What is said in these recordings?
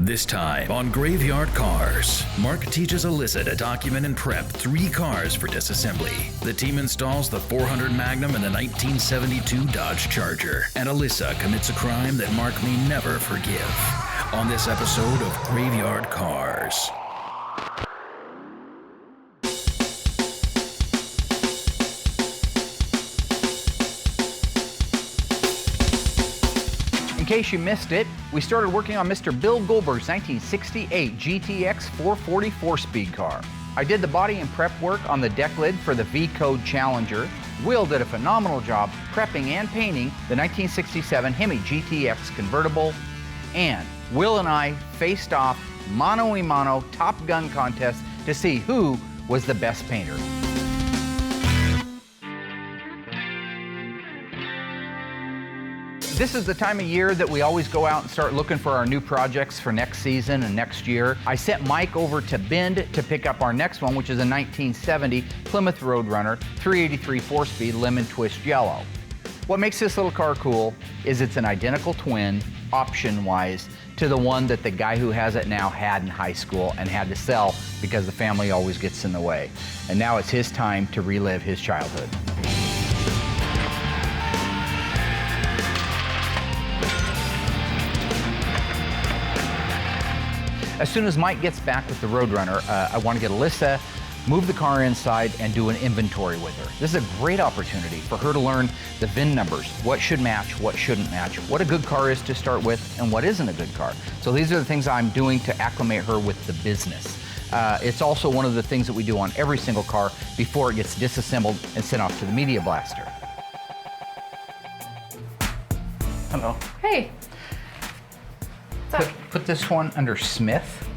This time on Graveyard Carz, Mark teaches Alyssa to document and prep 3 cars for disassembly. The team installs the 400 Magnum and the 1972 Dodge Charger, and Alyssa commits a crime that Mark may never forgive. On this episode of Graveyard Carz. In case you missed it, we started working on Mr. Bill Goldberg's 1968 GTX 440 4-speed car. I did the body and prep work on the deck lid for the V-Code Challenger. Will did a phenomenal job prepping and painting the 1967 Hemi GTX convertible. And Will and I faced off mano-a-mano Top Gun contest to see who was the best painter. This is the time of year that we always go out and start looking for our new projects for next season and next year. I sent Mike over to Bend to pick up our next one, which is a 1970 Plymouth Roadrunner 383 4-speed lemon twist yellow. What makes this little car cool is it's an identical twin, option-wise, to the one that the guy who has it now had in high school and had to sell because the family always gets in the way. And now it's his time to relive his childhood. As soon as Mike gets back with the Roadrunner, I want to get Alyssa, move the car inside, and do an inventory with her. This is a great opportunity for her to learn the VIN numbers, what should match, what shouldn't match, what a good car is to start with, and what isn't a good car. So these are the things I'm doing to acclimate her with the business. It's also one of the things that we do on every single car before it gets disassembled and sent off to the media blaster. Hello. Hey. Put this one under Smith.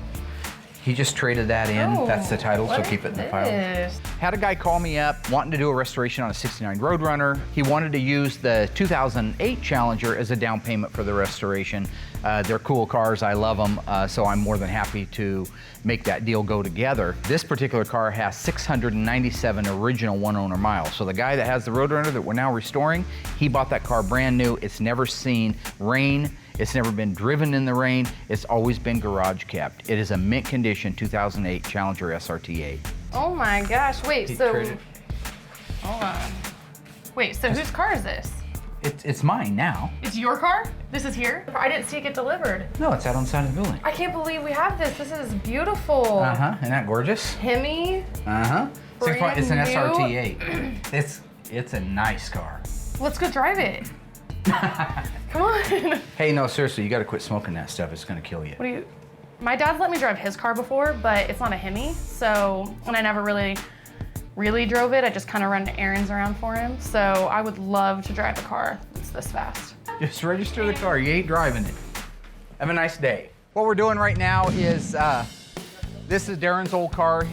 He just traded that in. Oh, that's the title, so keep it in the file. Had a guy call me up wanting to do a restoration on a 69 Roadrunner. He wanted to use the 2008 Challenger as a down payment for the restoration. They're cool cars, I love them, so I'm more than happy to make that deal go together. This particular car has 697 original one-owner miles. So the guy that has the Roadrunner that we're now restoring, he bought that car brand new. It's never seen rain. It's never been driven in the rain. It's always been garage kept. It is a mint condition 2008 Challenger SRT8. Oh my gosh, wait, so, Traded. hold on. Wait, so whose car is this? It's mine now. It's your car? This is here? I didn't see it get delivered. No, it's out on the side of the building. I can't believe we have this. This is beautiful. Uh-huh, isn't that gorgeous? Hemi? Uh-huh. Brand It's an new. SRT8. It's a nice car. Let's go drive it. Come on. Hey, no, seriously, you gotta quit smoking that stuff. It's gonna kill you. What do you, my dad's let me drive his car before, but it's not a Hemi, so, and I never really drove it. I just kind of run errands around for him. So I would love to drive a car that's this fast. Just register the car, you ain't driving it. Have a nice day. What we're doing right now is, this is Darren's old car.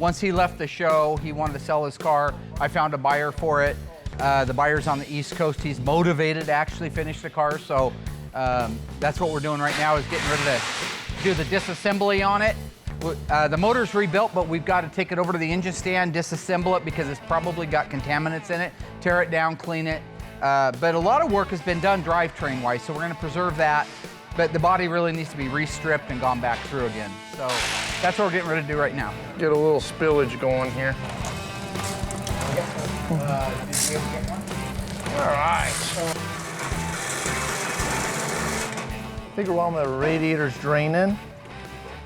Once he left the show, he wanted to sell his car. I found a buyer for it. The buyer's on the East Coast. He's motivated to actually finish the car, so that's what we're doing right now, is getting rid of do the disassembly on it. The motor's rebuilt, but we've got to take it over to the engine stand, disassemble it because it's probably got contaminants in it, tear it down, clean it. But a lot of work has been done drivetrain-wise, so we're going to preserve that. But the body really needs to be restripped and gone back through again. So that's what we're getting ready to do right now. Get a little spillage going here. Did you ever get one? All right. Figure while the radiator's draining,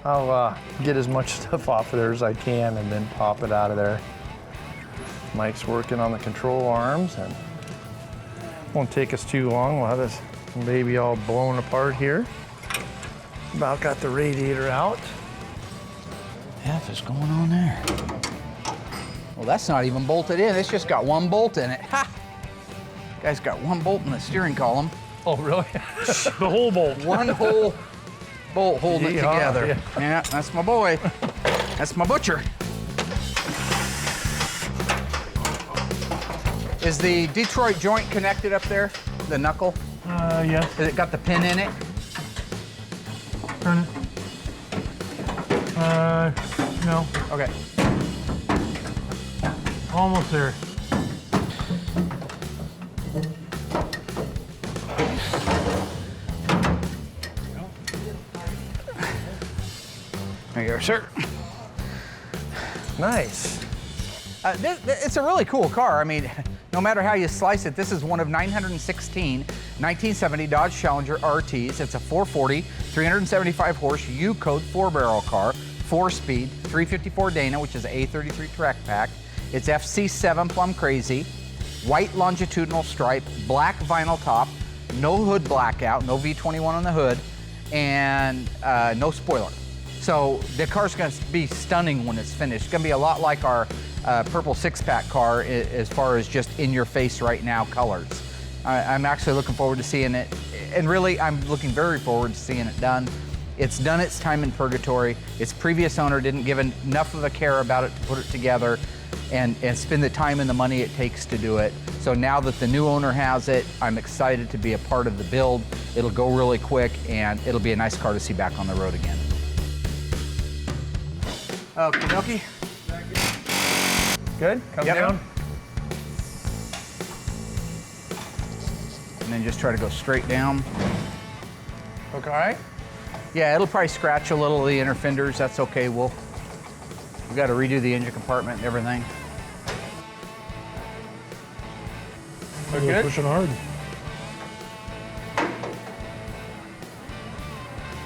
I'll get as much stuff off of there as I can and then pop it out of there. Mike's working on the control arms and won't take us too long. We'll have this baby all blown apart here. About got the radiator out. Yeah, what's going on there? Well, that's not even bolted in. It's just got one bolt in it. Ha! Guy's got one bolt in the steering column. Oh, really? The whole bolt. One whole bolt holding it together. Yeah. Yeah, that's my boy. That's my butcher. Is the Detroit joint connected up there? The knuckle? Yes. Has it got the pin in it? Turn it. No. Okay. Almost there. There you go, sir. Nice. It's a really cool car. I mean, no matter how you slice it, this is one of 916 1970 Dodge Challenger RTs. It's a 440, 375 horse U-code 4-barrel car, 4-speed, 354 Dana, which is A33 track pack. It's FC7 plum crazy, white longitudinal stripe, black vinyl top, no hood blackout, no V21 on the hood, and no spoiler. So the car's gonna be stunning when it's finished. It's gonna be a lot like our purple 6-pack car as far as just in your face right now colors. I'm actually looking forward to seeing it, and really I'm looking very forward to seeing it done. It's done its time in purgatory. Its previous owner didn't give enough of a care about it to put it together and spend the time and the money it takes to do it. So now that the new owner has it, I'm excited to be a part of the build. It'll go really quick, and it'll be a nice car to see back on the road again. Okie dokie. Good? Come Yep. down. And then just try to go straight down. Okay. Yeah, it'll probably scratch a little of the inner fenders. That's okay. We've got to redo the engine compartment and everything. We're We're good? pushing hard.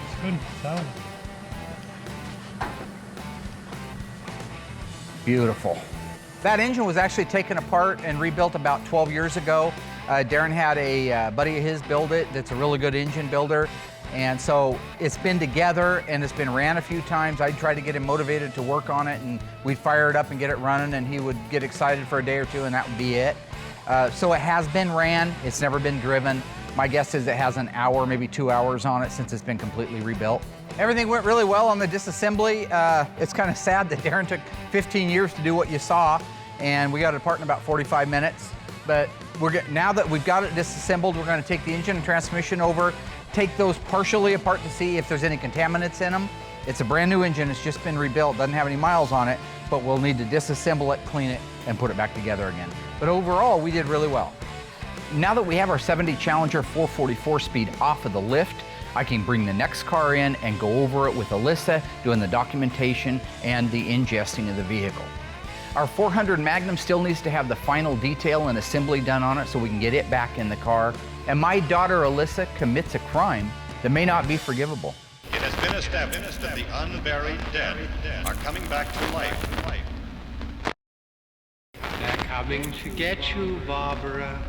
It's good. Sound. Beautiful. That engine was actually taken apart and rebuilt about 12 years ago. Darren had a buddy of his build it that's a really good engine builder. And so it's been together and it's been ran a few times. I'd try to get him motivated to work on it, and we'd fire it up and get it running, and he would get excited for a day or two, and that would be it. So it has been ran. It's never been driven. My guess is it has an hour, maybe 2 hours on it since it's been completely rebuilt. Everything went really well on the disassembly. It's kind of sad that Darren took 15 years to do what you saw, and we got it apart in about 45 minutes. But now that we've got it disassembled, we're going to take the engine and transmission over, take those partially apart to see if there's any contaminants in them. It's a brand new engine. It's just been rebuilt. Doesn't have any miles on it, but we'll need to disassemble it, clean it, and put it back together again. But overall, we did really well. Now that we have our 70 Challenger 444 speed off of the lift, I can bring the next car in and go over it with Alyssa, doing the documentation and the ingesting of the vehicle. Our 400 Magnum still needs to have the final detail and assembly done on it so we can get it back in the car. And my daughter Alyssa commits a crime that may not be forgivable. It has been established that the unburied dead are coming back to life. They're coming to get you, Barbara.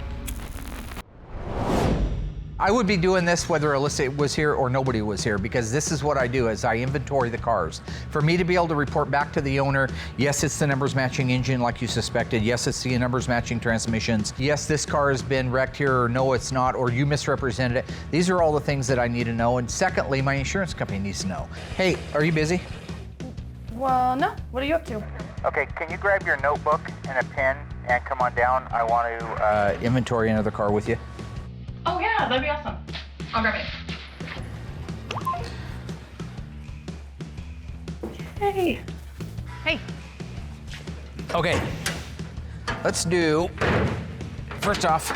I would be doing this whether Alyssa was here or nobody was here, because this is what I do is I inventory the cars. For me to be able to report back to the owner, yes, it's the numbers matching engine like you suspected. Yes, it's the numbers matching transmissions. Yes, this car has been wrecked here, or no, it's not, or you misrepresented it. These are all the things that I need to know. And secondly, my insurance company needs to know. Hey, are you busy? Well, no. What are you up to? Okay, can you grab your notebook and a pen and come on down? I want to inventory another car with you. Oh yeah, that'd be awesome. I'll grab it. Hey. Hey. Okay, let's do, first off,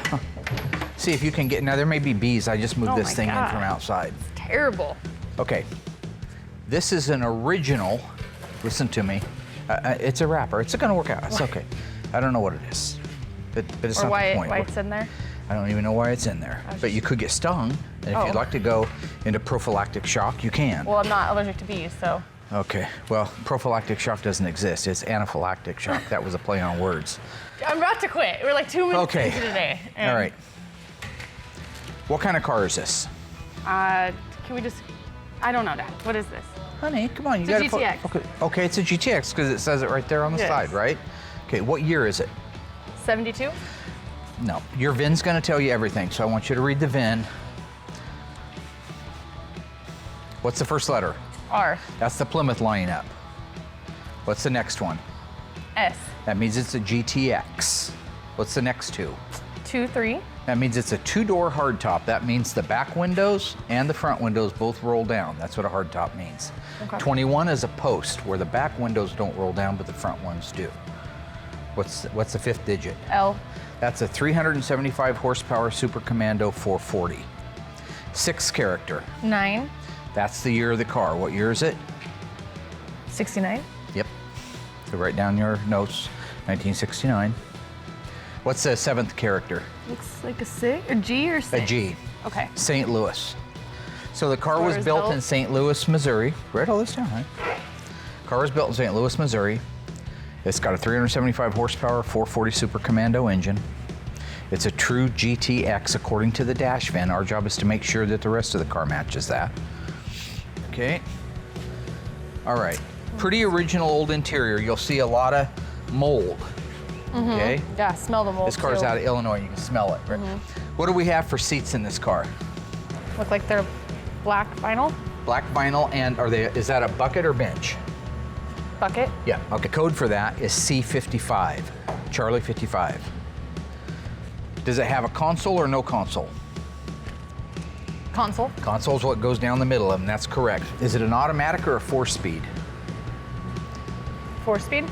see if you can get, now there may be bees. I just moved Oh this my thing in God. from outside. Terrible. Okay, this is an original, listen to me, it's a wrapper. It's gonna work out, it's okay. I don't know what it is, but it's Or not why the point. it's in there. I don't even know why it's in there, but you could get stung, and if you'd like to go into prophylactic shock, you can. Well, I'm not allergic to bees, so. Okay, well, prophylactic shock doesn't exist. It's anaphylactic shock. That was a play on words. I'm about to quit. We're like 2 minutes Okay. into the day. All right. What kind of car is this? Can we just, I don't know, Dad. What is this? Honey, come on, you It's a gotta GTX. put, okay, it's a GTX because it says it right there on the Yes. side, right? Okay, what year is it? 72? No, your VIN's gonna tell you everything, so I want you to read the VIN. What's the first letter? R. That's the Plymouth lineup. What's the next one? S. That means it's a GTX. What's the next two? 23. That means it's a two-door hardtop. That means the back windows and the front windows both roll down. That's what a hardtop means. Okay. 21 is a post, where the back windows don't roll down, but the front ones do. What's the fifth digit? L. That's a 375 horsepower Super Commando 440. Sixth character. 9. That's the year of the car. What year is it? 69. Yep. So write down your notes, 1969. What's the 7th character? Looks like a 6 or G or 6? A G. Okay. St. Louis. So the car was was built built? in St. Louis, Missouri. Write all this down, right? Car was built in St. Louis, Missouri. It's got a 375 horsepower, 440 Super Commando engine. It's a true GTX according to the dash VIN. Our job is to make sure that the rest of the car matches that. Okay. All right. Pretty original old interior. You'll see a lot of mold. Okay. Yeah, smell the mold. This car's too. out of Illinois. You can smell it. Right? What do we have for seats in this car? Look like they're black vinyl Black vinyl, and is that a bucket or bench? bucket. Yeah. Okay. Code for that is C55, Charlie 55. Does it have a console or no console? Console. Console's what goes down the middle of them. That's correct. Is it an automatic or a 4-speed? 4-speed.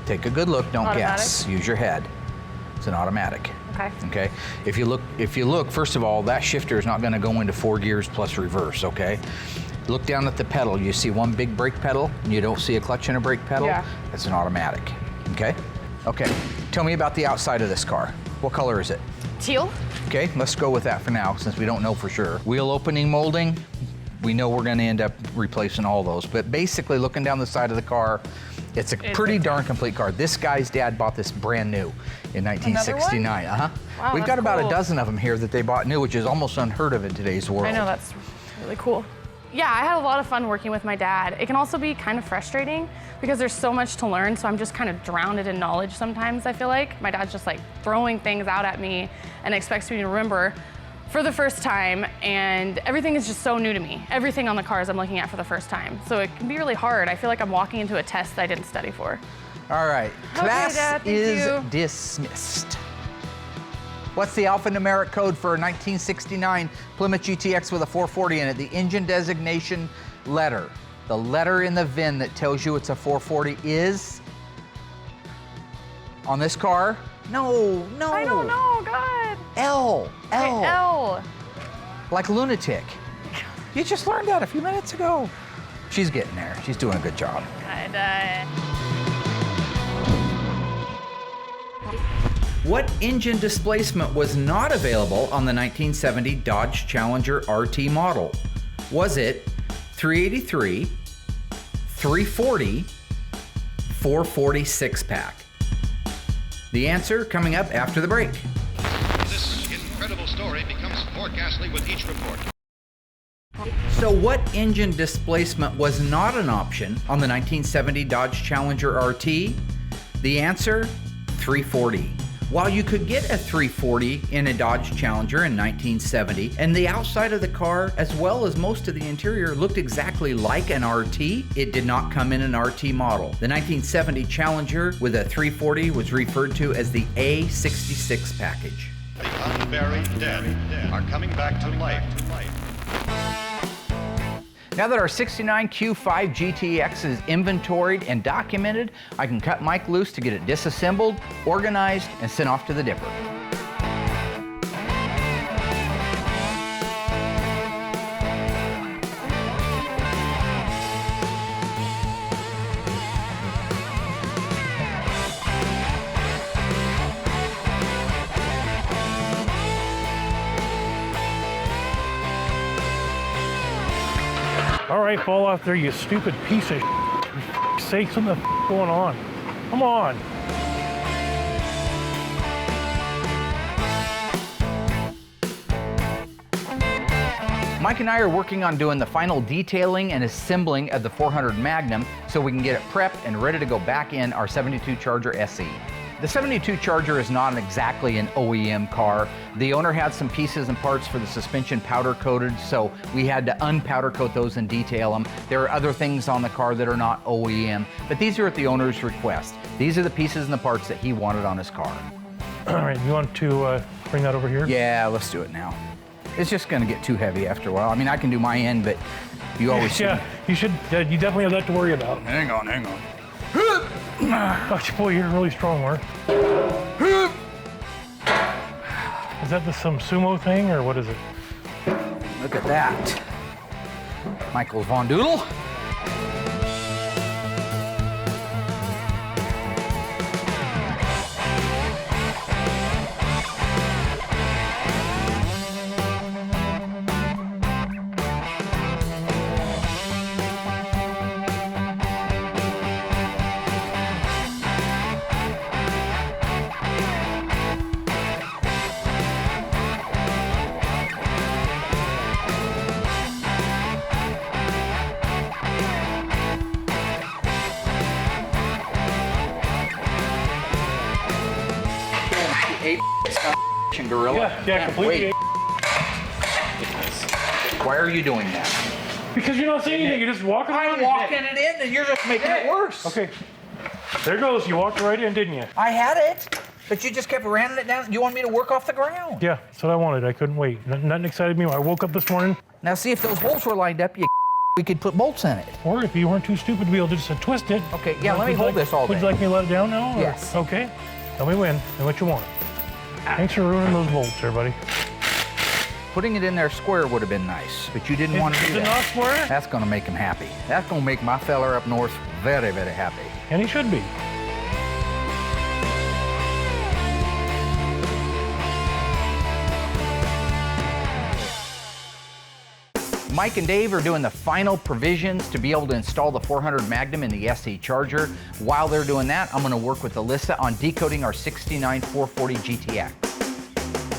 Take a good look. Don't Automatic. guess. Use your head. It's an automatic. Okay. Okay. If you look, first of all, that shifter is not going to go into 4 gears plus reverse. Okay. Look down at the pedal. You see one big brake pedal, and you don't see a clutch and a brake pedal. Yeah. That's an automatic. Okay. Okay. Tell me about the outside of this car. What color is it? Teal. Okay, let's go with that for now, since we don't know for sure. Wheel opening molding, we know we're gonna end up replacing all those. But basically, looking down the side of the car, it's a pretty darn complete car. This guy's dad bought this brand new in 1969. Wow, We've that's got about cool. a dozen of them here that they bought new, which is almost unheard of in today's world. I know, that's really cool. Yeah, I had a lot of fun working with my dad. It can also be kind of frustrating because there's so much to learn, so I'm just kind of drowned in knowledge sometimes, I feel like. My dad's just like throwing things out at me and expects me to remember for the first time, and everything is just so new to me. Everything on the cars I'm looking at for the first time. So it can be really hard. I feel like I'm walking into a test that I didn't study for. All right, Okay, class Dad, thank is you. dismissed. What's the alphanumeric code for a 1969 Plymouth GTX with a 440 in it? The engine designation letter. The letter in the VIN that tells you it's a 440 is? On this car? No. I don't know, God. L. Okay, L. Like lunatic. You just learned that a few minutes ago. She's getting there. She's doing a good job. What engine displacement was not available on the 1970 Dodge Challenger RT model? Was it 383, 340, 440 6-pack? The answer coming up after the break. This incredible story becomes more ghastly with each report. So what engine displacement was not an option on the 1970 Dodge Challenger RT? The answer, 340. While you could get a 340 in a Dodge Challenger in 1970, and the outside of the car, as well as most of the interior, looked exactly like an RT, it did not come in an RT model. The 1970 Challenger with a 340 was referred to as the A66 package. The unburied dead are coming back to life. Now that our 69 Q5 GTX is inventoried and documented, I can cut Mike loose to get it disassembled, organized, and sent off to the dipper. All right, fall off there, you stupid piece of For sakes, what the going on? Come on. Mike and I are working on doing the final detailing and assembling of the 400 Magnum so we can get it prepped and ready to go back in our 72 Charger SE. The 72 Charger is not exactly an OEM car. The owner had some pieces and parts for the suspension powder coated, so we had to unpowder coat those and detail them. There are other things on the car that are not OEM, but these are at the owner's request. These are the pieces and the parts that he wanted on his car. All right, you want to bring that over here? Yeah, let's do it now. It's just gonna get too heavy after a while. I mean, I can do my end, but you always should. Yeah, you should. You definitely have that to worry about. Hang on. Oh, boy, you're really strong, Mark. Is that some sumo thing, or what is it? Look at that. Michael Von Doodle. Hey, gorilla. Yeah, completely. Wait. Why are you doing that? Because you're not saying anything, you're just walking around. I'm walking it in and you're just making it worse. Okay. There goes, you walked right in, didn't you? I had it, but you just kept ramming it down. You want me to work off the ground. Yeah, that's what I wanted. I couldn't wait. Nothing excited me when I woke up this morning. Now see if those bolts were lined up, we could put bolts in it. Or if you weren't too stupid to be able to just twist it. Okay, yeah, let me hold this all day. Would you like me to let it down now? Or? Yes. Okay. Tell me when and what you want. Thanks for ruining those bolts there, buddy. Putting it in there square would have been nice, but you didn't want to do Is it that. not square? That's going to make him happy. That's going to make my feller up north very, very happy. And he should be. Mike and Dave are doing the final provisions to be able to install the 400 Magnum in the SE Charger. While they're doing that, I'm going to work with Alyssa on decoding our 69 440 GTX.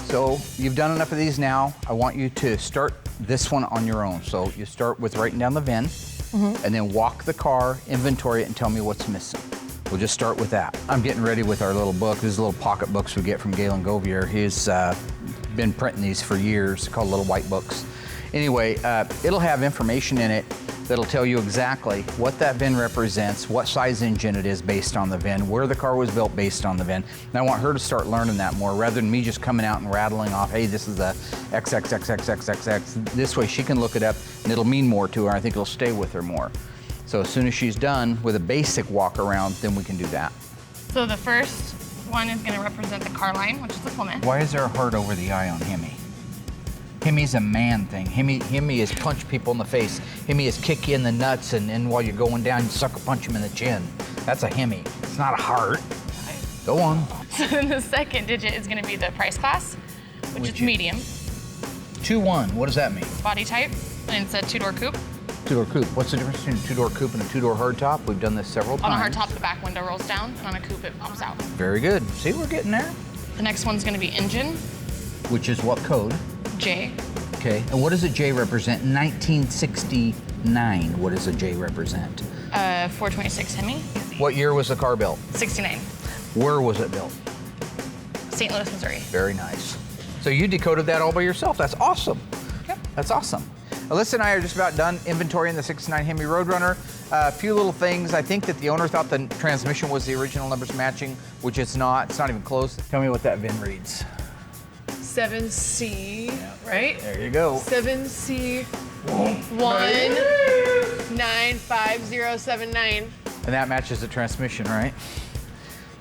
So you've done enough of these now. I want you to start this one on your own. So you start with writing down the VIN, and then walk the car, inventory it, and tell me what's missing. We'll just start with that. I'm getting ready with our little book. These little pocket books we get from Galen Govier. He's been printing these for years, called little white books. Anyway, it'll have information in it that'll tell you exactly what that VIN represents, what size engine it is based on the VIN, where the car was built based on the VIN. And I want her to start learning that more rather than me just coming out and rattling off, hey, this is a XXXXXXX. This way she can look it up and it'll mean more to her. I think it'll stay with her more. So as soon as she's done with a basic walk around, then we can do that. So the first one is gonna represent the car line, which is the Pullman. Why is there a heart over the eye on Hemi? Hemi's a man thing. Hemi is punch people in the face. Hemi is kick you in the nuts, and then while you're going down, you sucker punch him in the chin. That's a Hemi. It's not a heart. Go on. So then the second digit is gonna be the price class, which is medium. 2-1, what does that mean? Body type, and it's a two-door coupe. Two-door coupe. What's the difference between a two-door coupe and a two-door hardtop? We've done this several times. On a hardtop, the back window rolls down, and on a coupe, it pops out. Very good. See, we're getting there. The next one's gonna be engine, Which is what code? J. Okay, and what does a J represent? 1969, what does a J represent? 426 Hemi, What year was the car built? 69. Where was it built? St. Louis, Missouri. Very nice. So you decoded that all by yourself. That's awesome. Yep. That's awesome. Alyssa and I are just about done inventorying the 69 Hemi Roadrunner. A few little things. I think that the owner thought the transmission was the original numbers matching, which it's not. It's not even close. Tell me what that VIN reads. 7C, right? There you go. 7C 195079. And that matches the transmission, right?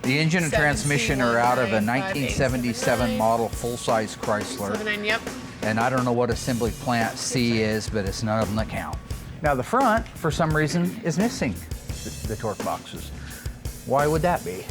The engine and 7C transmission are out of a 1957 1977 model full-size Chrysler. 79, yep. And I don't know what assembly plant C is, but it's none of them that count. Now the front, for some reason, is missing the torque boxes. Why would that be?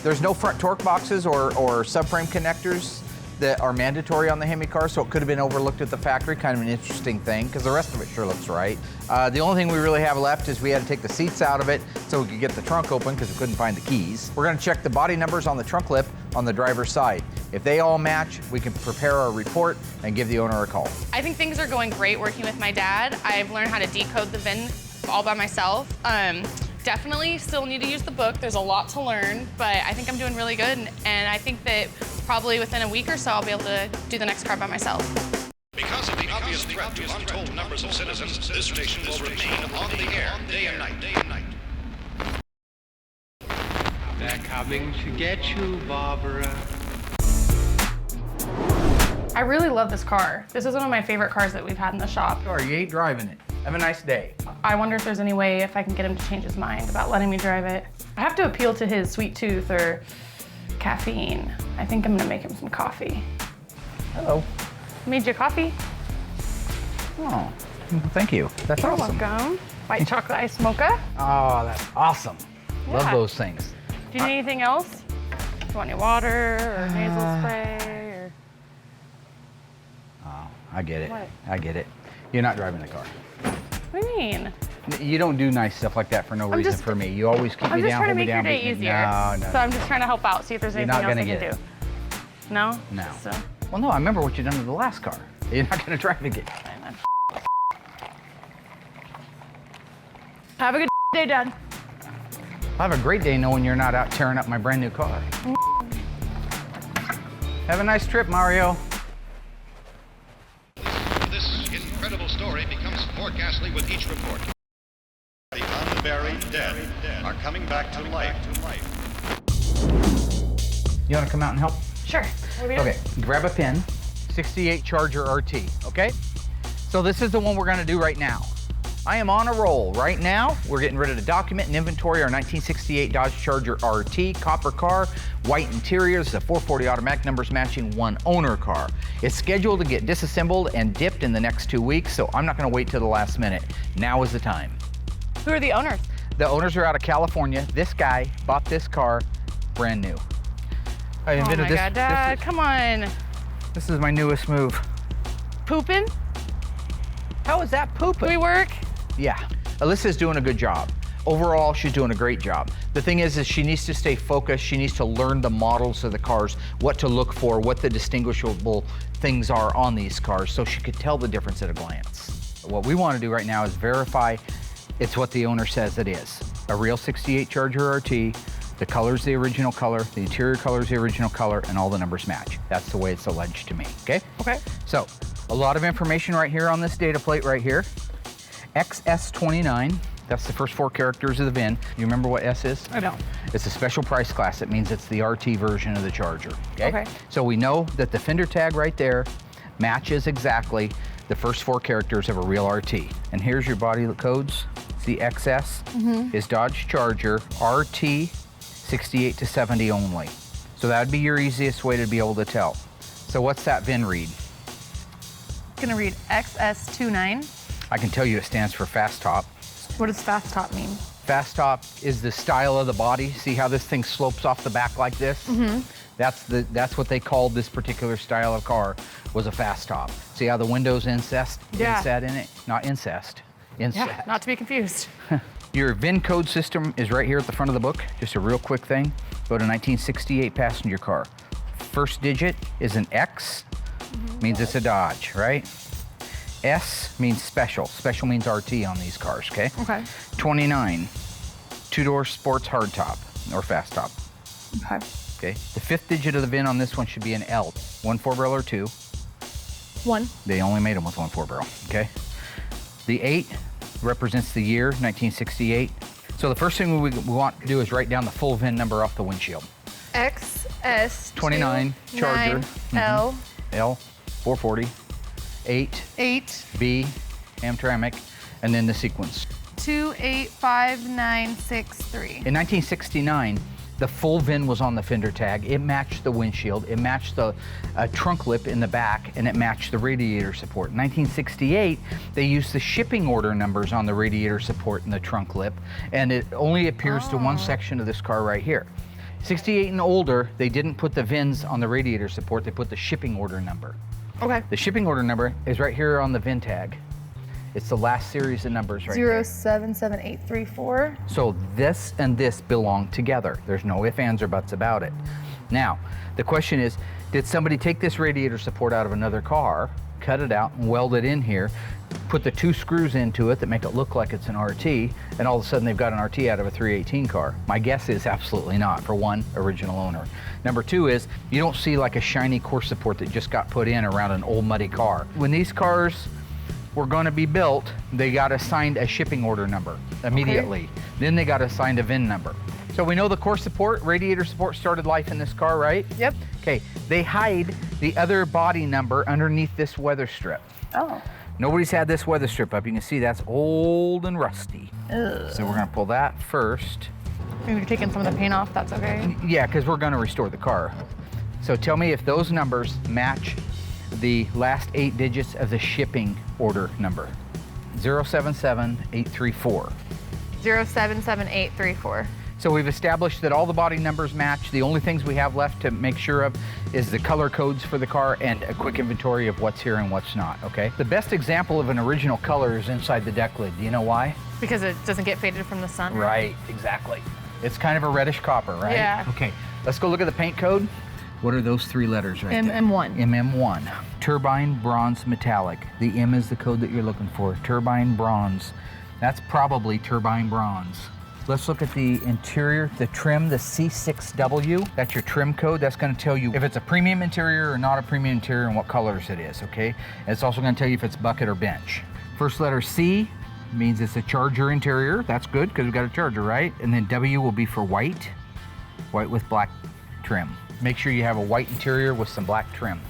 There's no front torque boxes or subframe connectors that are mandatory on the Hemi car, so it could have been overlooked at the factory. Kind of an interesting thing, because the rest of it sure looks right. The only thing we really have left is we had to take the seats out of it so we could get the trunk open because we couldn't find the keys. We're gonna check the body numbers on the trunk lip on the driver's side. If they all match, we can prepare our report and give the owner a call. I think things are going great working with my dad. I've learned how to decode the VIN all by myself. Definitely still need to use the book. There's a lot to learn, but I think I'm doing really good. And I think that probably within a week or so, I'll be able to do the next car by myself. Because of the obvious threat to untold numbers of citizens, this station will remain on the air day and night. They're coming to get you, Barbara. I really love this car. This is one of my favorite cars that we've had in the shop. Sorry, you ain't driving it. Have a nice day. I wonder if there's any way if I can get him to change his mind about letting me drive it. I have to appeal to his sweet tooth or caffeine. I think I'm gonna make him some coffee. Hello. Made you coffee? Oh, thank you. That's You're awesome. welcome. White chocolate ice mocha. Oh, that's awesome. Love Yeah. those things. Do you need anything else? Do you want any water or nasal spray or? Oh, I get it. What? I get it. You're not driving the car. What do you mean? You don't do nice stuff like that for no reason just- for me. You always keep I'm me just down, trying to hold me make your down. day beat me- easier. No. So I'm just trying to help out, see if there's You're anything not else I gonna can get do. No? No. So, Well, no, I remember what you done to the last car. You're not gonna drive it again. fine then. Have a good day, Dad. I'll have a great day knowing you're not out tearing up my brand new car. Have a nice trip, Mario. This incredible story becomes more ghastly with each report. The unburied dead are coming back to life. You want to come out and help? Sure. What are we doing? Okay, grab a pin, 68 Charger RT, okay? So this is the one we're gonna do right now. I am on a roll. Right now, we're getting rid of the document and inventory, our 1968 Dodge Charger RT, copper car, white interiors, the 440 automatic, numbers matching, one owner car. It's scheduled to get disassembled and dipped in the next 2 weeks, so I'm not gonna wait till the last minute. Now is the time. Who are the owners? The owners are out of California. This guy bought this car brand new. I Oh invented my this. God, Dad, come on. This is my newest move. Pooping? How is that pooping? Do we work? Yeah, Alyssa's doing a good job. Overall, she's doing a great job. The thing is she needs to stay focused. She needs to learn the models of the cars, what to look for, what the distinguishable things are on these cars, so she could tell the difference at a glance. What we want to do right now is verify it's what the owner says it is. A real 68 Charger RT, the color's the original color, the interior color's the original color, and all the numbers match. That's the way it's alleged to me, okay? Okay. So, a lot of information right here on this data plate right here. XS29, that's the first 4 characters of the VIN. You remember what S is? I don't. It's a special price class. It means it's the RT version of the Charger, okay? Okay. So we know that the fender tag right there matches exactly the first 4 characters of a real RT. And here's your body codes. The XS is Dodge Charger RT 68 to 70 only. So that would be your easiest way to be able to tell. So what's that VIN read? Gonna read XS29. I can tell you it stands for fast top. What does fast top mean? Fast top is the style of the body. See how this thing slopes off the back like this? That's what they called this particular style of car, was a fast top. See how the windows inset in it? Not incest, inset. Yeah, not to be confused. Your VIN code system is right here at the front of the book. Just a real quick thing. Go to 1968 passenger car. First digit is an X, means it's a Dodge, right? S means special. Special means RT on these cars, okay? Okay. 29, 2-door sports hardtop or fast top, Okay. okay? The 5th digit of the VIN on this one should be an L. 1 4-barrel or 2. 1. They only made them with 1 4-barrel, okay? The 8 represents the year, 1968. So the first thing we want to do is write down the full VIN number off the windshield. XS 29 Charger, L L 440, 8 B Hamtramck, and then the sequence. 285963. In 1969, the full VIN was on the fender tag. It matched the windshield, it matched the trunk lip in the back, and it matched the radiator support. In 1968, they used the shipping order numbers on the radiator support and the trunk lip, and it only appears to one section of this car right here. 68 and older, they didn't put the VINs on the radiator support, they put the shipping order number. Okay. The shipping order number is right here on the VIN tag. It's the last series of numbers right there. 077834. So this and this belong together. There's no ifs, ands, or buts about it. Now, the question is, did somebody take this radiator support out of another car, cut it out and weld it in here, put the 2 screws into it that make it look like it's an RT, and all of a sudden they've got an RT out of a 318 car? My guess is absolutely not, for one, original owner. Number 2 is, you don't see like a shiny core support that just got put in around an old muddy car. When these cars were going to be built, they got assigned a shipping order number immediately. Okay. Then they got assigned a VIN number. So we know the core support, radiator support started life in this car, right? Yep. Okay, they hide the other body number underneath this weather strip. Oh. Nobody's had this weather strip up. You can see that's old and rusty. Ugh. So we're gonna pull that first. Maybe you're taking some of the paint off, that's okay. Yeah, because we're gonna restore the car. So tell me if those numbers match the last 8 digits of the shipping order number. 077834. 077834. So we've established that all the body numbers match. The only things we have left to make sure of is the color codes for the car and a quick inventory of what's here and what's not, okay? The best example of an original color is inside the deck lid. Do you know why? Because it doesn't get faded from the sun. Right, exactly. It's kind of a reddish copper, right? Yeah. Okay, let's go look at the paint code. What are those 3 letters right there? MM1. MM1. Turbine bronze metallic. The M is the code that you're looking for. Turbine bronze. That's probably turbine bronze. Let's look at the interior, the trim, the C6W. That's your trim code. That's gonna tell you if it's a premium interior or not a premium interior and what colors it is, okay? And it's also gonna tell you if it's bucket or bench. First letter C means it's a Charger interior. That's good, because we've got a Charger, right? And then W will be for white, white with black trim. Make sure you have a white interior with some black trim.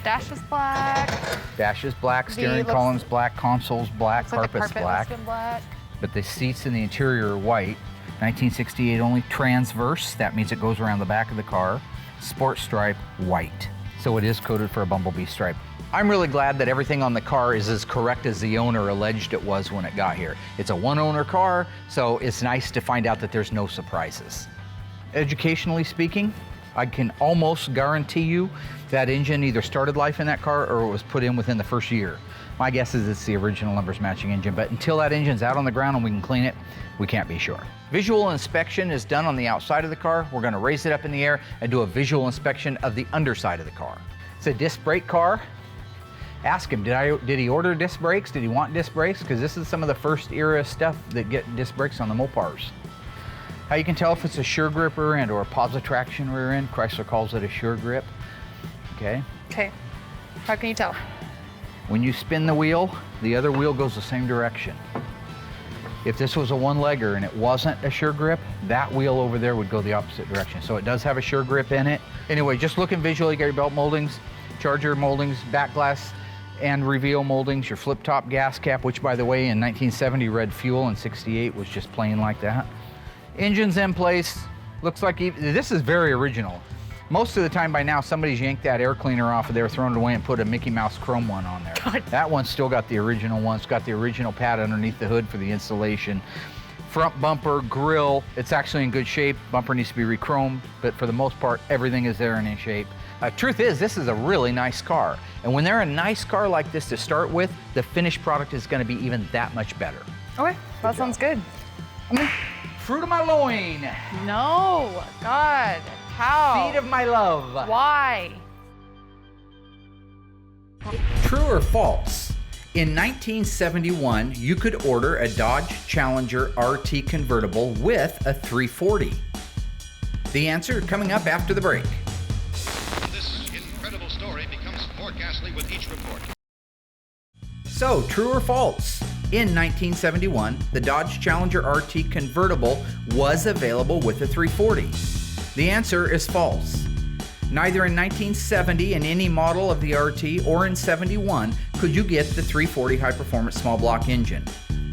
Dash is black. Dash is black, steering column's black, console's black, Looks like the carpet's carpet black. must have been black. But the seats in the interior are white. 1968 only, transverse. That means it goes around the back of the car. Sport stripe, white. So it is coded for a bumblebee stripe. I'm really glad that everything on the car is as correct as the owner alleged it was when it got here. It's a one-owner car, so it's nice to find out that there's no surprises. Educationally speaking, I can almost guarantee you that engine either started life in that car or it was put in within the first year. My guess is it's the original numbers matching engine, but until that engine's out on the ground and we can clean it, we can't be sure. Visual inspection is done on the outside of the car. We're gonna raise it up in the air and do a visual inspection of the underside of the car. It's a disc brake car. Ask him, did he order disc brakes? Did he want disc brakes? Because this is some of the first era stuff that get disc brakes on the Mopars. How you can tell if it's a sure grip rear end or a positive traction rear end. Chrysler calls it a sure grip. Okay. Okay. How can you tell? When you spin the wheel, the other wheel goes the same direction. If this was a one-legger and it wasn't a sure grip, that wheel over there would go the opposite direction. So it does have a sure grip in it. Anyway, just looking visually, you got your belt moldings, Charger moldings, back glass and reveal moldings, your flip-top gas cap, which by the way, in 1970 read fuel and 68 was just plain like that. Engine's in place. Looks like this is very original. Most of the time by now, somebody's yanked that air cleaner off of there, thrown it away, and put a Mickey Mouse chrome one on there. God. That one's still got the original one. It's got the original pad underneath the hood for the insulation. Front bumper, grille, it's actually in good shape. Bumper needs to be re-chromed, but for the most part, everything is there and in shape. Truth is, this is a really nice car. And when they're a nice car like this to start with, the finished product is gonna be even that much better. Okay, that sounds good. Fruit of my loin. No, God, how? Seed of my love. Why? True or false? In 1971, you could order a Dodge Challenger RT convertible with a 340. The answer coming up after the break. This incredible story becomes more ghastly with each report. So, true or false? In 1971, the Dodge Challenger RT convertible was available with a 340. The answer is false. Neither in 1970 in any model of the RT or in 71 could you get the 340 high-performance small block engine.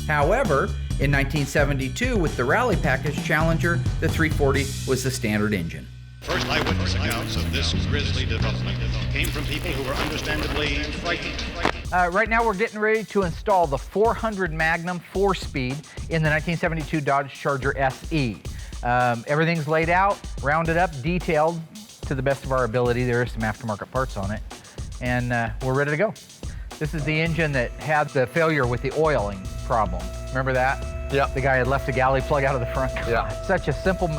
However, in 1972 with the Rally Package Challenger, the 340 was the standard engine. First eyewitness accounts of this grisly development came from people who were understandably frightened. Right now we're getting ready to install the 400 Magnum 4-speed in the 1972 Dodge Charger SE. Everything's laid out, rounded up, detailed to the best of our ability. There is some aftermarket parts on it, and we're ready to go. This is the engine that had the failure with the oiling problem. Remember that? Yeah. The guy had left a galley plug out of the front. Yeah. Such a simple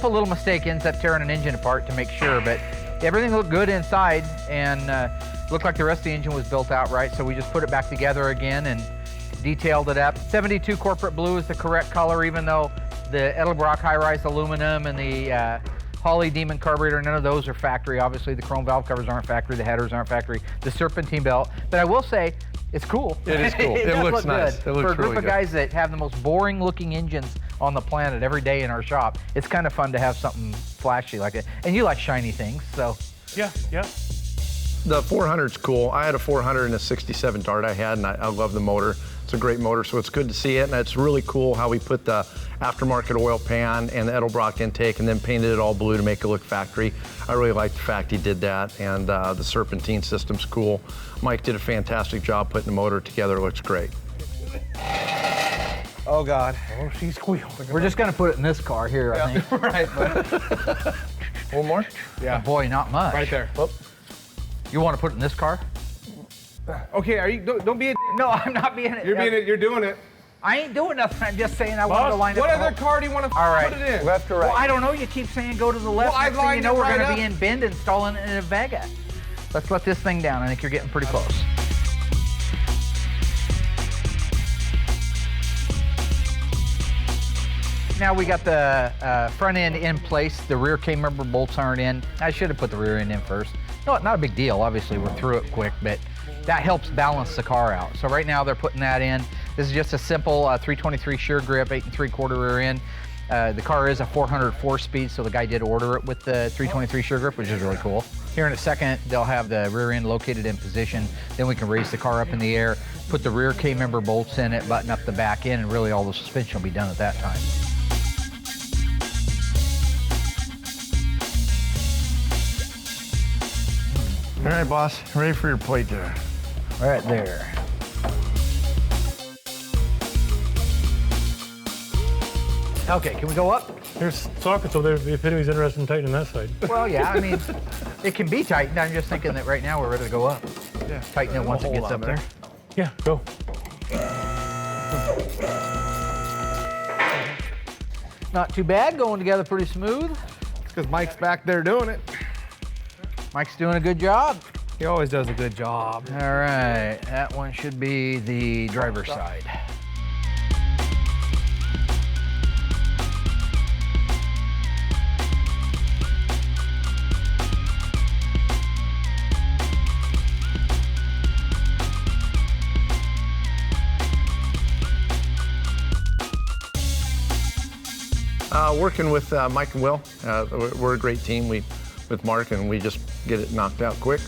little mistake ends up tearing an engine apart to make sure, but everything looked good inside and looked like the rest of the engine was built out right, so we just put it back together again and detailed it up. 72 corporate blue is the correct color, even though the Edelbrock high-rise aluminum and the Holley Demon carburetor, none of those are factory. Obviously, the chrome valve covers aren't factory, the headers aren't factory, the serpentine belt. But I will say, it's cool. It is cool. It looks look nice. good. It looks For a group really of good. guys that have the most boring looking engines on the planet every day in our shop, it's kind of fun to have something flashy like it. And you like shiny things, so. Yeah, yeah. The 400's cool. I had a 400 and a 67 Dart I had, and I love the motor. It's a great motor, so it's good to see it, and it's really cool how we put the aftermarket oil pan and the Edelbrock intake and then painted it all blue to make it look factory. I really like the fact he did that, and the serpentine system's cool. Mike did a fantastic job putting the motor together. It looks great. Oh God. Oh, she squealed. We're just gonna put it in this car here, I think. Right, bud. One more? Yeah. Boy, not much. Right there. Oh. You want to put it in this car? Okay, are you? Don't be a. No, I'm not being it. You're being it. You're doing it. I ain't doing nothing. I'm just saying I want to line up. What the other whole- car do you want to All right. put it in? Left or right? Well, I don't know. You keep saying go to the left. Well, I Next thing you lined know, it we're right going to up. be in Bend installing it in a Vega. Let's let this thing down. I think you're getting pretty close. now we got the front end in place. The rear K-member bolts aren't in. I should have put the rear end in first. No, not a big deal. Obviously, we're through it quick, but that helps balance the car out. So right now they're putting that in. This is just a simple 323 sure grip, 8 3/4 rear end. The car is a 404 speed, so the guy did order it with the 323 sure grip, which is really cool. Here in a second, they'll have the rear end located in position. Then we can raise the car up in the air, put the rear K-member bolts in it, button up the back end, and really all the suspension will be done at that time. All right, boss, ready for your plate there. Right there. Okay, can we go up? There's sockets over there if anybody's interested in tightening that side. Well, yeah, I mean, it can be tightened. I'm just thinking that right now we're ready to go up. Yeah. Tighten it once it gets up there. Yeah, go. Not too bad, going together pretty smooth. It's because Mike's back there doing it. Mike's doing a good job. He always does a good job. All right, that one should be the driver's side. Working with Mike and Will, we're a great team. With Mark, and we just get it knocked out quick.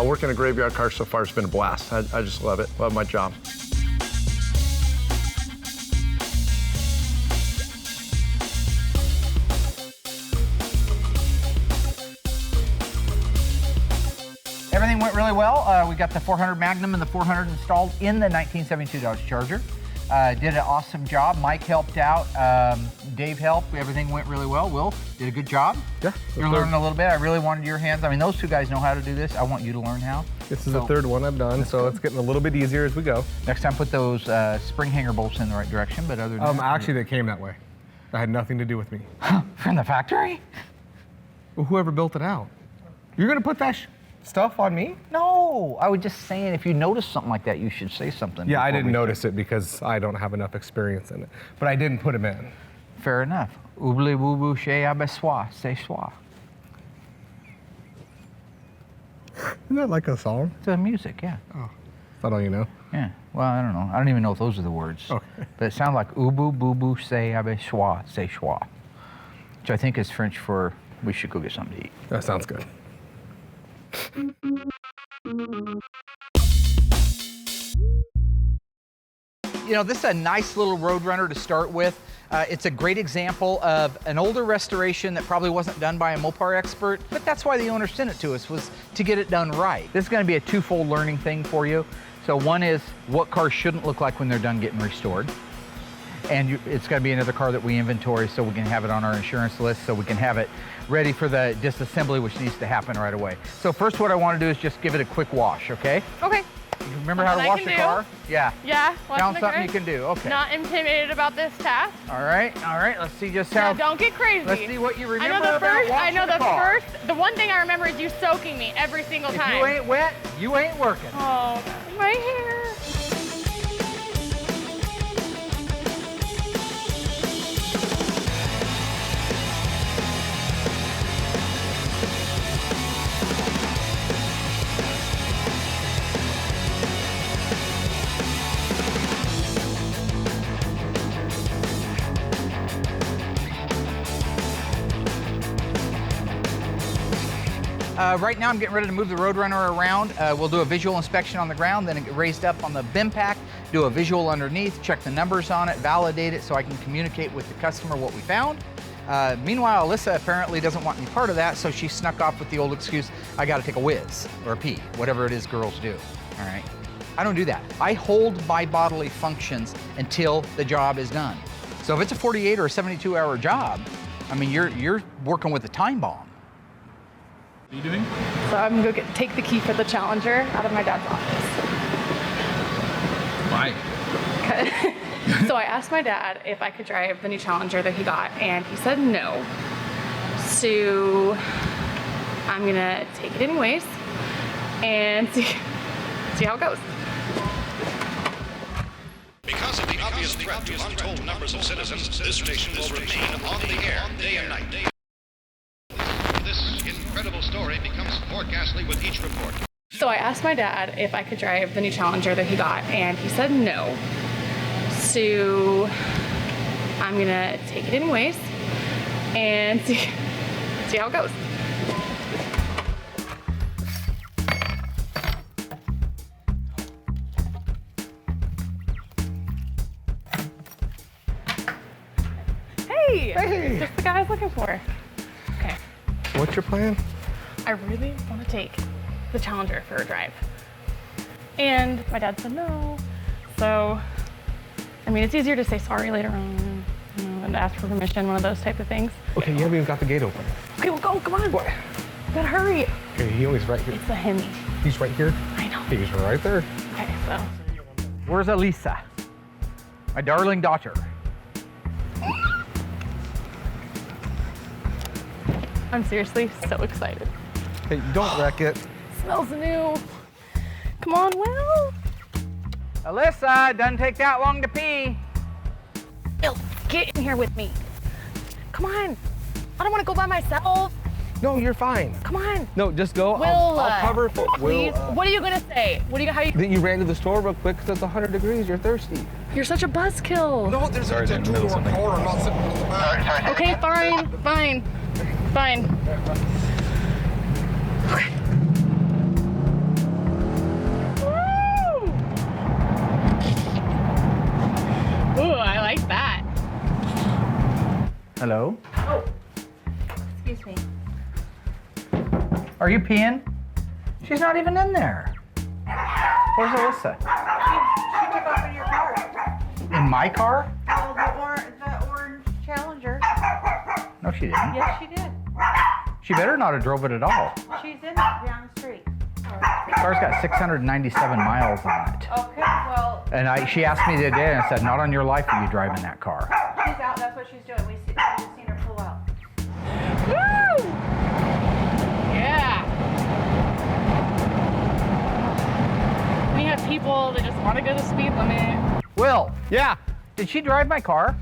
Working a graveyard car so far has been a blast. I just love it, love my job. Everything went really well. We got the 400 Magnum and the 400 installed in the 1972 Dodge Charger. Did an awesome job. Mike helped out. Dave helped. Everything went really well. Will did a good job. Yeah. You're learning a little bit. I really wanted your hands. I mean, those two guys know how to do this. I want you to learn how. This is the third one I've done, so it's getting a little bit easier as we go. Next time, put those spring hanger bolts in the right direction. But other than that, Actually, they came that way. That had nothing to do with me. from the factory? Well, whoever built it out. You're gonna put that stuff on me? No, I was just saying if you notice something like that, you should say something. Yeah, I before didn't we notice it because I don't have enough experience in it. But I didn't put them in. Fair enough. Oublie boo boo chez abesois, c'est soir. Isn't that like a song? It's music, yeah. Oh, is that all you know? Yeah. Well, I don't know. I don't even know if those are the words. Okay. But it sounds like ubu boo boo c'est abesois, c'est soir, which I think is French for we should go get something to eat. That sounds good. You know, this is a nice little Roadrunner to start with. It's a great example of an older restoration that probably wasn't done by a Mopar expert, but that's why the owner sent it to us, was to get it done right. This is going to be a twofold learning thing for you. So one is what cars shouldn't look like when they're done getting restored. And it's going to be another car that we inventory so we can have it on our insurance list, so we can have it ready for the disassembly, which needs to happen right away. So first what I want to do is just give it a quick wash, okay? Okay. You remember how to wash a car? Yeah. Yeah. Found something you can do, okay. Not intimidated about this task. All right, let's see just how. Now, don't get crazy. Let's see what you remember about washing the car. The one thing I remember is you soaking me every single time. If you ain't wet, you ain't working. Oh, my hair. Right now I'm getting ready to move the Roadrunner around. We'll do a visual inspection on the ground, then get raised up on the BIM pack, do a visual underneath, check the numbers on it, validate it so I can communicate with the customer what we found. Meanwhile, Alyssa apparently doesn't want any part of that, so she snuck off with the old excuse, I gotta take a whiz or a pee, whatever it is girls do, all right? I don't do that. I hold my bodily functions until the job is done. So if it's a 48 or a 72-hour job, I mean, you're working with a time bomb. What are you doing? So I'm gonna take the key for the Challenger out of my dad's office. Why? So I asked my dad if I could drive the new Challenger that he got, and he said no. So I'm gonna take it anyways and see how it goes. Because of the obvious obvious threat to untold numbers of citizens, this station will remain on the air day and night. This incredible story becomes more ghastly with each report. So I asked my dad if I could drive the new Challenger that he got, and he said no. So I'm gonna take it anyways and see how it goes. Hey! Just the guy I was looking for. Okay. What's your plan? I really want to take the Challenger for a drive. And my dad said no. So, I mean, it's easier to say sorry later on, you know, and ask for permission, one of those type of things. Okay, you haven't even got the gate open. Okay, well, go, come on. What? We gotta hurry. Okay, he always right here. It's a Hemi. He's right here. I know. He's right there. Okay, so. Where's Allysa? My darling daughter. I'm seriously so excited. Hey, don't wreck it. Smells new. Come on, Will. Alyssa, doesn't take that long to pee. Will, get in here with me. Come on. I don't want to go by myself. No, you're fine. Come on. No, just go. Will, I'll cover for please. What are you gonna say? How you? That you ran to the store real quick because it's 100 degrees. You're thirsty. You're such a buzzkill. No, there's a two-door car. I'm not sitting in the back. Okay, fine. Okay. Woo! Ooh, I like that. Hello? Oh, excuse me. Are you peeing? She's not even in there. Where's Alyssa? She took off in your car. In my car? Oh, the orange Challenger. No, she didn't. Yes, she did. She better not have drove it at all. She's in down the street. The car's got 697 miles on it. Okay, well, And she asked me the other day, and I said, not on your life are you driving that car. she's out. That's what she's doing. We've just seen her pull out. Woo! Yeah. We have people that just want to go the speed limit. Will, Yeah, did she drive my car?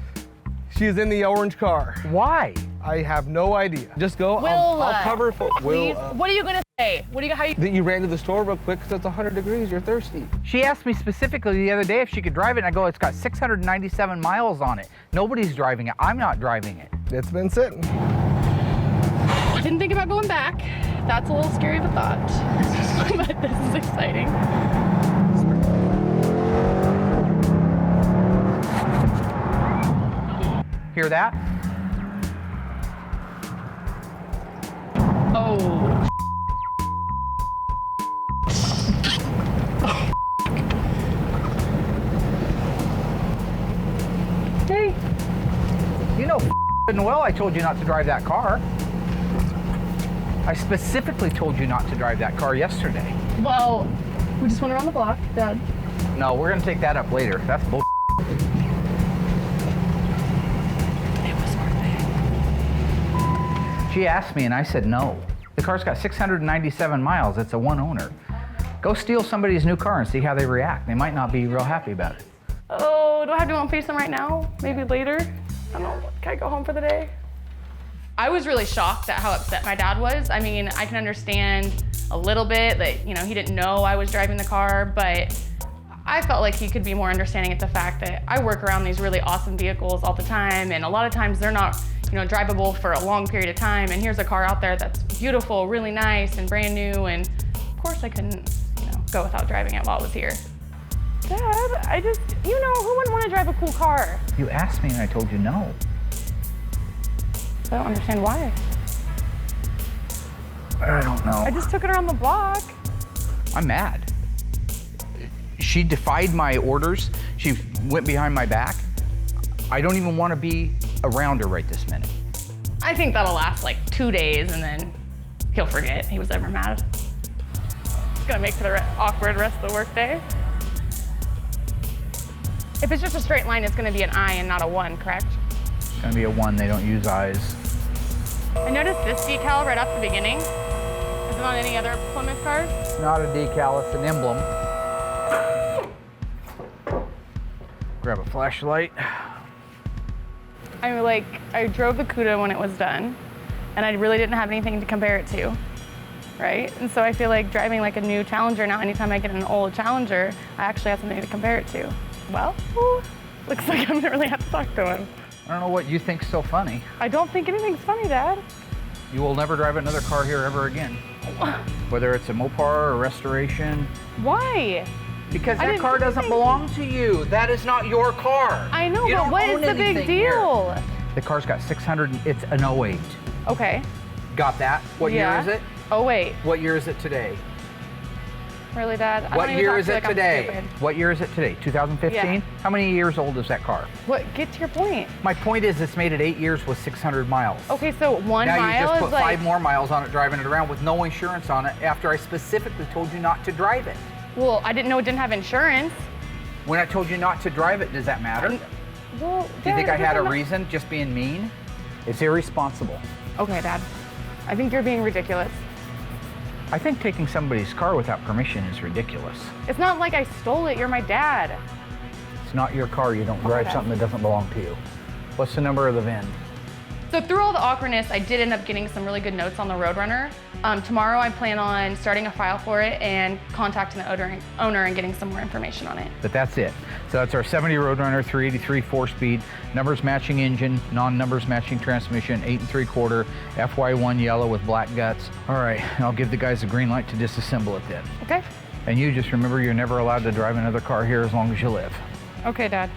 she's in the orange car. Why? I have no idea. Just go. Will, I'll cover for please. What are you gonna say? How you? That you ran to the store real quick because it's 100 degrees. You're thirsty. She asked me specifically the other day if she could drive it, and I go, it's got 697 miles on it. Nobody's driving it. I'm not driving it. It's been sitting. I didn't think about going back. That's a little scary of a thought, but this is exciting. Hear that? Oh. Hey, you know well I told you not to drive that car. I specifically told you not to drive that car yesterday. Well, we just went around the block, Dad. No, we're gonna take that up later. That's bull. It was worth it. She asked me and I said no. The car's got 697 miles. It's a one owner. Go steal somebody's new car and see how they react. They might not be real happy about it. Oh, do I have to go and face them right now? Maybe later? I don't know. Can I go home for the day? I was really shocked at how upset my dad was. I mean, I can understand a little bit that, you know, he didn't know I was driving the car, but I felt like he could be more understanding at the fact that I work around these really awesome vehicles all the time, and a lot of times they're not, you know, drivable for a long period of time, and here's a car out there that's beautiful, really nice, and brand new, and of course I couldn't, you know, go without driving it while it was here. Dad, I just, you know, who wouldn't want to drive a cool car? You asked me and I told you no. I don't understand why. I don't know. I just took it around the block. I'm mad. She defied my orders. She went behind my back. I don't even want to be around her right this minute. I think that'll last like 2 days and then he'll forget he was ever mad. It's gonna make for the awkward rest of the workday. If it's just a straight line, it's gonna be an I and not a 1, correct? It's gonna be a 1, they don't use eyes. I noticed this decal right off the beginning. Is it on any other Plymouth cars? It's not a decal, it's an emblem. Grab a flashlight. I drove the Cuda when it was done, and I really didn't have anything to compare it to, right? And so I feel like driving like a new Challenger now, anytime I get an old Challenger, I actually have something to compare it to. Well, looks like I'm gonna really have to talk to him. I don't know what you think's so funny. I don't think anything's funny, Dad. You will never drive another car here ever again. Whether it's a Mopar or restoration. Why? Because that car doesn't belong to you. That is not your car. I know, You but don't what own is the big anything deal? here. The car's got 600, it's an 08. Okay. Got that? What year is it? Oh, wait. What year is it today? Really, Dad? I What don't even year talk is to you it like I'm today? stupid. What year is it today? 2015? Yeah. How many years old is that car? What? Get to your point. My point is it's made it 8 years with 600 miles. Okay, so one now mile you just is put like 5 more miles on it driving it around with no insurance on it after I specifically told you not to drive it. Well, I didn't know it didn't have insurance. When I told you not to drive it, does that matter? Well, Do you think I had a Dad, reason just being mean? It's irresponsible. Okay, Dad. I think you're being ridiculous. I think taking somebody's car without permission is ridiculous. It's not like I stole it. You're my dad. It's not your car. You don't drive Okay. something that doesn't belong to you. What's the number of the VIN? So through all the awkwardness, I did end up getting some really good notes on the Roadrunner. Tomorrow I plan on starting a file for it and contacting the owner and getting some more information on it. But that's it. So that's our 70 Roadrunner, 383 4-speed, numbers matching engine, non-numbers matching transmission, 8 3/4, FY1 yellow with black guts. All right, I'll give the guys the green light to disassemble it then. Okay. And you just remember you're never allowed to drive another car here as long as you live. Okay, Dad.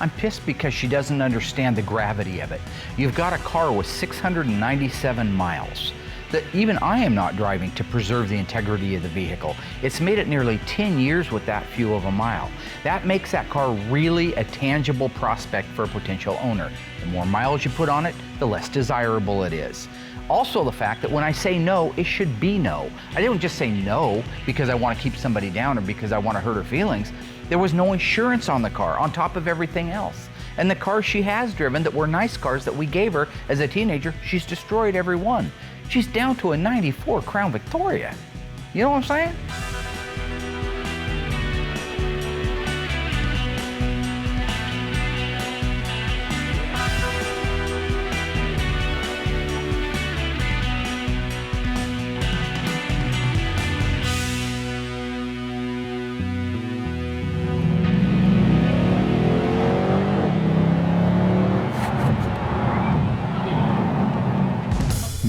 I'm pissed because she doesn't understand the gravity of it. You've got a car with 697 miles that even I am not driving to preserve the integrity of the vehicle. It's made it nearly 10 years with that few of a mile. That makes that car really a tangible prospect for a potential owner. The more miles you put on it, the less desirable it is. Also the fact that when I say no, it should be no. I don't just say no because I want to keep somebody down or because I want to hurt her feelings. There was no insurance on the car on top of everything else. And the cars she has driven that were nice cars that we gave her as a teenager, she's destroyed every one. She's down to a 94 Crown Victoria. You know what I'm saying?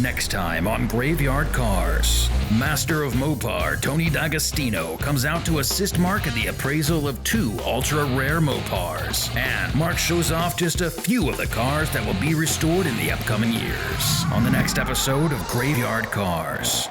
Next time on Graveyard Cars, Master of Mopar Tony D'Agostino comes out to assist Mark in the appraisal of 2 ultra-rare Mopars. And Mark shows off just a few of the cars that will be restored in the upcoming years on the next episode of Graveyard Cars.